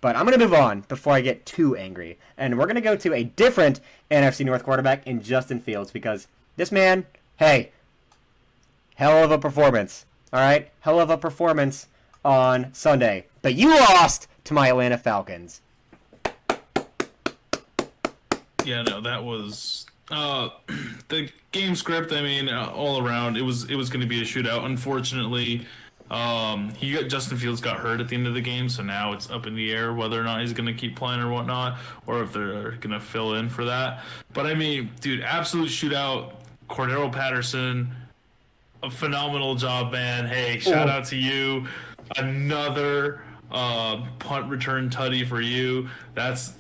But I'm going to move on before I get too angry. And we're going to go to a different NFC North quarterback in Justin Fields because this man, hey, hell of a performance. All right? Hell of a performance on Sunday. But you lost to my Atlanta Falcons. Yeah, no, that was the game script. I mean, all around, it was going to be a shootout. Unfortunately, Justin Fields got hurt at the end of the game, so now it's up in the air whether or not he's going to keep playing or whatnot, or if they're going to fill in for that. But I mean, dude, absolute shootout. Cordero Patterson, a phenomenal job, man. Hey, shout out to you. Another punt return tutty for you. That's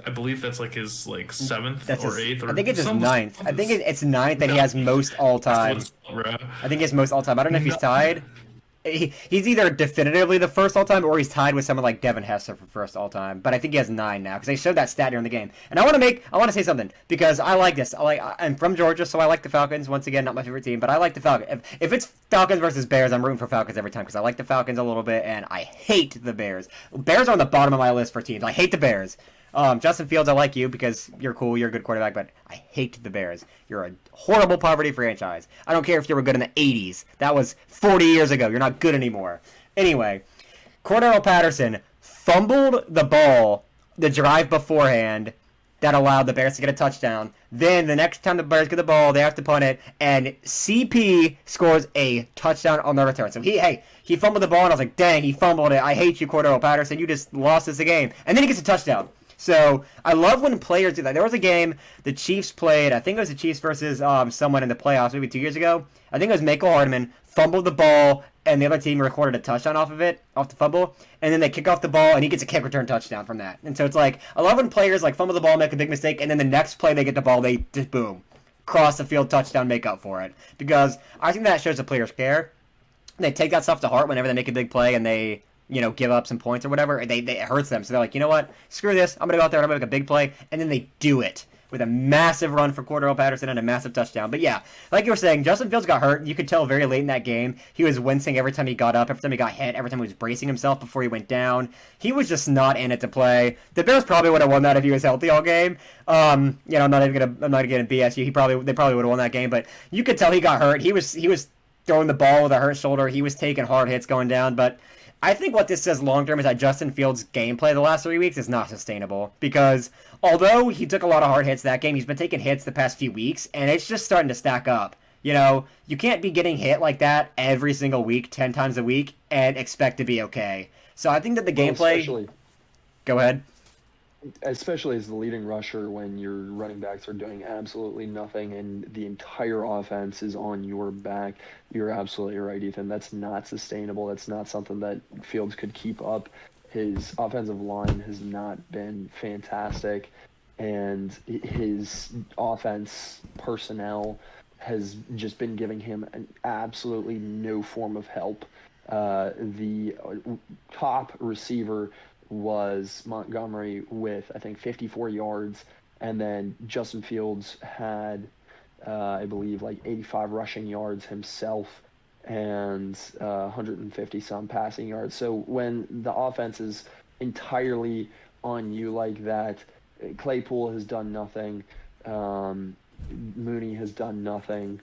I believe that's like his seventh or eighth, or I think it's his ninth. I think it's ninth that he has ninth. most all time. I think he has most all time. I don't know if he's tied. He's either definitively the first all time or he's tied with someone like Devin Hester for first all time. But I think he has 9 now because they showed that stat during the game. And I want to say something because I like this. I'm from Georgia, so I like the Falcons. Once again, not my favorite team, but I like the Falcons. If it's Falcons versus Bears, I'm rooting for Falcons every time because I like the Falcons a little bit and I hate the Bears. Bears are on the bottom of my list for teams. I hate the Bears. Justin Fields, I like you because you're cool, you're a good quarterback, but I hate the Bears. You're a horrible poverty franchise. I don't care if you were good in the 80s. That was 40 years ago. You're not good anymore. Anyway, Cordero Patterson fumbled the ball the drive beforehand that allowed the Bears to get a touchdown. Then the next time the Bears get the ball, they have to punt it, and CP scores a touchdown on the return. So he fumbled the ball, and I was like, dang, he fumbled it. I hate you, Cordero Patterson. You just lost us the game. And then he gets a touchdown. So I love when players do that. There was a game the Chiefs played. I think it was the Chiefs versus someone in the playoffs maybe 2 years ago. I think it was Michael Hardman fumbled the ball, and the other team recorded a touchdown off the fumble, and then they kick off the ball, and he gets a kick return touchdown from that. And so it's like I love when players fumble the ball, make a big mistake, and then the next play they get the ball, they just boom, cross the field, touchdown, make up for it. Because I think that shows the players care. They take that stuff to heart whenever they make a big play and they give up some points or whatever, it hurts them. So they're like, you know what? Screw this. I'm going to go out there and I'm going to make a big play. And then they do it with a massive run for Cordero Patterson and a massive touchdown. But yeah, like you were saying, Justin Fields got hurt. You could tell very late in that game. He was wincing every time he got up, every time he got hit, every time he was bracing himself before he went down. He was just not in it to play. The Bears probably would have won that if he was healthy all game. I'm not gonna BS you. They probably would have won that game, but you could tell he got hurt. He was throwing the ball with a hurt shoulder. He was taking hard hits going down, but I think what this says long term is that Justin Fields' gameplay the last 3 weeks is not sustainable because although he took a lot of hard hits that game, he's been taking hits the past few weeks, and it's just starting to stack up. You can't be getting hit like that every single week, 10 times a week, and expect to be okay. So I think that the gameplay... Go ahead. Especially as the leading rusher when your running backs are doing absolutely nothing and the entire offense is on your back. You're absolutely right, Ethan. That's not sustainable. That's not something that Fields could keep up. His offensive line has not been fantastic, and his offense personnel has just been giving him absolutely no form of help. The top receiver was Montgomery with, I think, 54 yards, and then Justin Fields had, I believe, 85 rushing yards himself and 150-some passing yards. So when the offense is entirely on you like that, Claypool has done nothing, Mooney has done nothing,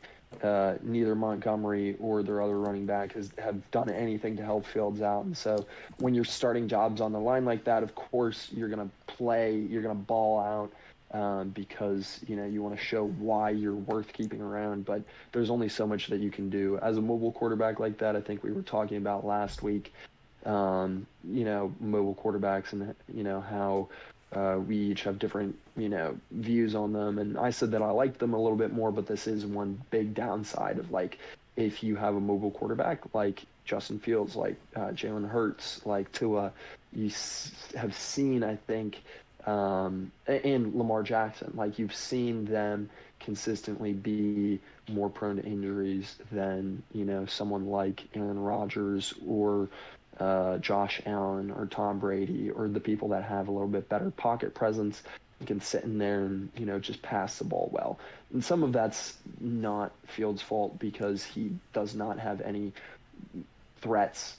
neither Montgomery or their other running back have done anything to help Fields out. And so when you're starting jobs on the line like that, of course you're going to play, you're going to ball out because you want to show why you're worth keeping around. But there's only so much that you can do as a mobile quarterback like that. I think we were talking about last week, mobile quarterbacks and how we each have different, views on them. And I said that I liked them a little bit more, but this is one big downside of if you have a mobile quarterback like Justin Fields, like Jalen Hurts, like Tua, you have seen, I think, and Lamar Jackson, you've seen them consistently be more prone to injuries than, someone like Aaron Rodgers or Josh Allen or Tom Brady or the people that have a little bit better pocket presence and can sit in there and, just pass the ball well. And some of that's not Fields' fault because he does not have any threats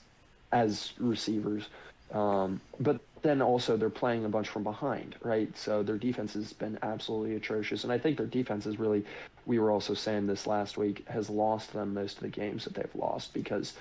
as receivers. But then also they're playing a bunch from behind, right? So their defense has been absolutely atrocious. And I think their defense is really, we were also saying this last week, has lost them most of the games that they've lost because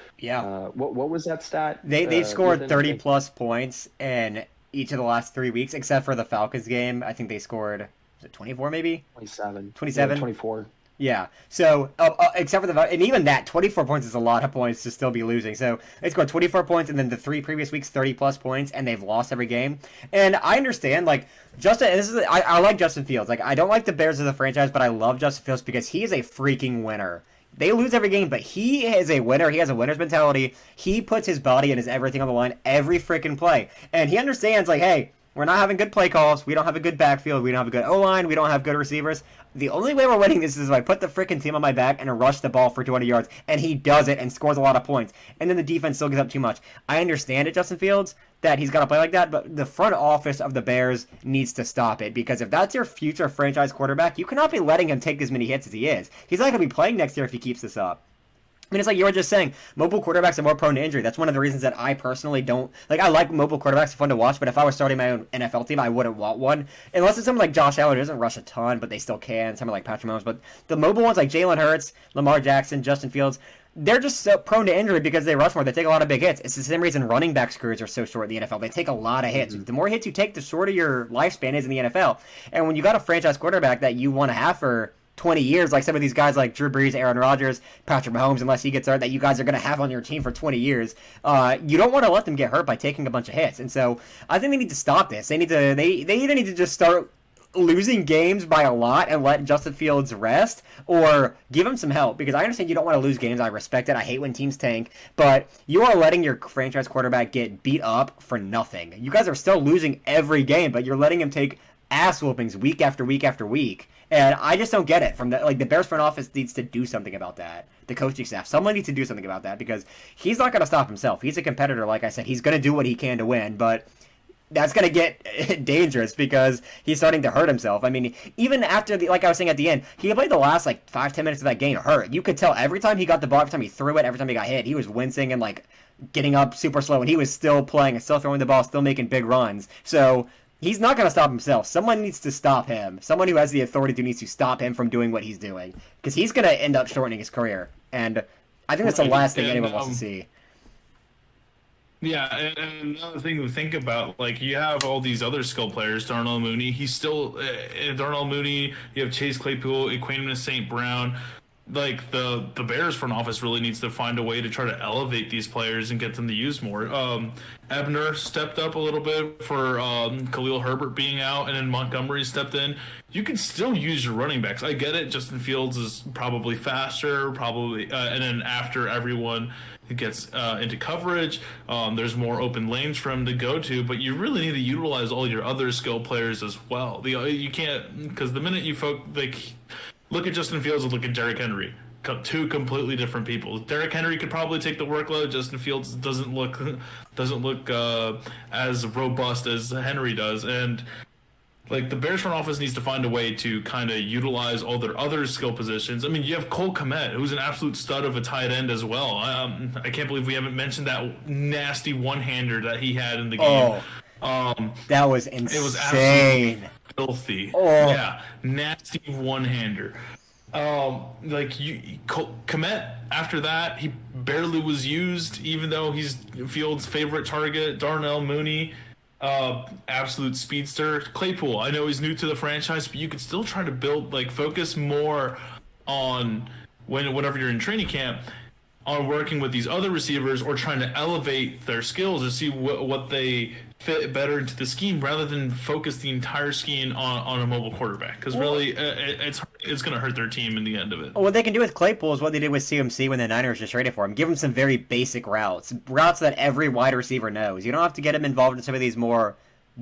what was that stat? They've scored Ethan? 30 plus points in each of the last 3 weeks, except for the Falcons game. I think they scored, was it 24 maybe? 27. 27? Yeah, 24. Yeah. So, except for and even that, 24 points is a lot of points to still be losing. So, they scored 24 points, and then the 3 previous weeks, 30 plus points, and they've lost every game. And I understand, like, I like Justin Fields. Like, I don't like the Bears as a franchise, but I love Justin Fields because he is a freaking winner. They lose every game, but he is a winner. He has a winner's mentality. He puts his body and his everything on the line every freaking play. And he understands, like, hey, we're not having good play calls. We don't have a good backfield. We don't have a good O-line. We don't have good receivers. The only way we're winning this is if I put the freaking team on my back and rush the ball for 200 yards. And he does it and scores a lot of points. And then the defense still gives up too much. I understand it, Justin Fields, that he's got to play like that. But the front office of the Bears needs to stop it. Because if that's your future franchise quarterback, you cannot be letting him take as many hits as he is. He's not going to be playing next year if he keeps this up. I mean, it's like you were just saying, mobile quarterbacks are more prone to injury. That's one of the reasons that I personally don't... Like, I like mobile quarterbacks, they're fun to watch, but if I was starting my own NFL team, I wouldn't want one. Unless it's someone like Josh Allen, who doesn't rush a ton, but they still can. Someone like Patrick Mahomes. But the mobile ones like Jalen Hurts, Lamar Jackson, Justin Fields, they're just so prone to injury because they rush more. They take a lot of big hits. It's the same reason running backs' careers are so short in the NFL. They take a lot of hits. The more hits you take, the shorter your lifespan is in the NFL. And when you got a franchise quarterback that you want to have for 20 years, like some of these guys like Drew Brees, Aaron Rodgers, Patrick Mahomes, unless he gets hurt, that you guys are going to have on your team for 20 years, you don't want to let them get hurt by taking a bunch of hits. And so I think they need to stop this. They either need to just start losing games by a lot and let Justin Fields rest, or give him some help, because I understand you don't want to lose games. I respect it. I hate when teams tank, but you are letting your franchise quarterback get beat up for nothing. You guys are still losing every game, but you're letting him take ass whoopings week after week after week. And I just don't get it. The Bears front office needs to do something about that. The coaching staff, someone needs to do something about that, because he's not going to stop himself. He's a competitor, like I said. He's going to do what he can to win, but that's going to get dangerous because he's starting to hurt himself. I mean, even after like I was saying at the end, he played the last 5-10 minutes of that game hurt. You could tell every time he got the ball, every time he threw it, every time he got hit, he was wincing and getting up super slow, and he was still playing and still throwing the ball, still making big runs. So he's not going to stop himself. Someone needs to stop him. Someone who has the authority needs to stop him from doing what he's doing, because he's going to end up shortening his career. And I think that's the last thing anyone wants to see. Yeah, and another thing to think about, you have all these other skill players, Darnell Mooney. He's still Darnell Mooney. You have Chase Claypool, Equanimous St. Brown. The Bears front office really needs to find a way to try to elevate these players and get them to use more. Ebner stepped up a little bit for Khalil Herbert being out, and then Montgomery stepped in. You can still use your running backs. I get it. Justin Fields is probably faster, and then after everyone gets into coverage, there's more open lanes for him to go to, but you really need to utilize all your other skill players as well. You can't, because the minute you look at Justin Fields and look at Derrick Henry. Two completely different people. Derrick Henry could probably take the workload. Justin Fields doesn't look as robust as Henry does, and the Bears front office needs to find a way to kind of utilize all their other skill positions. I mean, you have Cole Kmet, who's an absolute stud of a tight end as well. I can't believe we haven't mentioned that nasty one-hander that he had in the game. That was insane. It was absolutely filthy. Yeah, nasty one-hander. Kmet, after that, he barely was used, even though he's Fields' favorite target. Darnell Mooney, absolute speedster. Claypool, I know he's new to the franchise, but you could still try to focus more on whenever you're in training camp, on working with these other receivers or trying to elevate their skills to see what they fit better into the scheme, rather than focus the entire scheme on a mobile quarterback, because really it's going to hurt their team in the end of it. What they can do with Claypool is what they did with CMC when the Niners just traded for him. Give him some very basic routes that every wide receiver knows. You don't have to get him involved in some of these more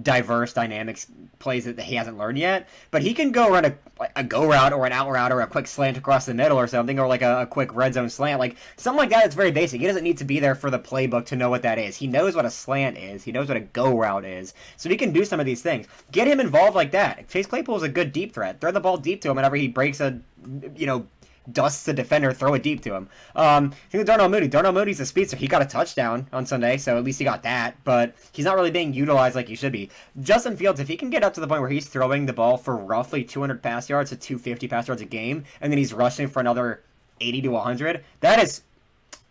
diverse dynamics plays that he hasn't learned yet, but he can go run a go route or an out route or a quick slant across the middle or something, or a quick red zone slant, something like that. It's very basic. He doesn't need to be there for the playbook to know what that is. He knows what a slant is. He knows what a go route is, so he can do some of these things. Get him involved like that. Chase Claypool is a good deep threat. Throw the ball deep to him whenever he breaks a dusts the defender, throw it deep to him. I think with Darnell Moody's a speedster. He got a touchdown on Sunday, so at least he got that, but he's not really being utilized like he should be. Justin Fields, if he can get up to the point where he's throwing the ball for roughly 200 pass yards to 250 pass yards a game, and then he's rushing for another 80 to 100, that is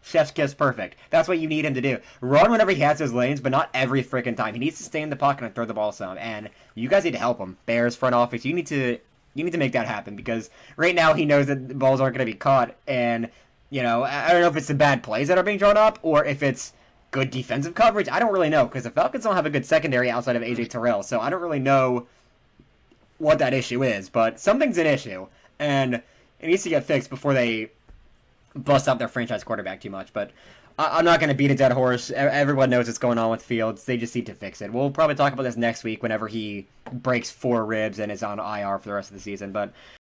chef's kiss perfect. That's what you need him to do. Run whenever he has his lanes, but not every freaking time. He needs to stay in the pocket and throw the ball some, and you guys need to help him. Bears front office, you need to make that happen, because right now he knows that the balls aren't going to be caught, and, you know, I don't know if it's the bad plays that are being drawn up, or if it's good defensive coverage. I don't really know, because the Falcons don't have a good secondary outside of A.J. Terrell, so I don't really know what that issue is, but something's an issue, and it needs to get fixed before they bust up their franchise quarterback too much. But I'm not going to beat a dead horse. Everyone knows what's going on with Fields. They just need to fix it. We'll probably talk about this next week whenever he breaks 4 ribs and is on IR for the rest of the season. But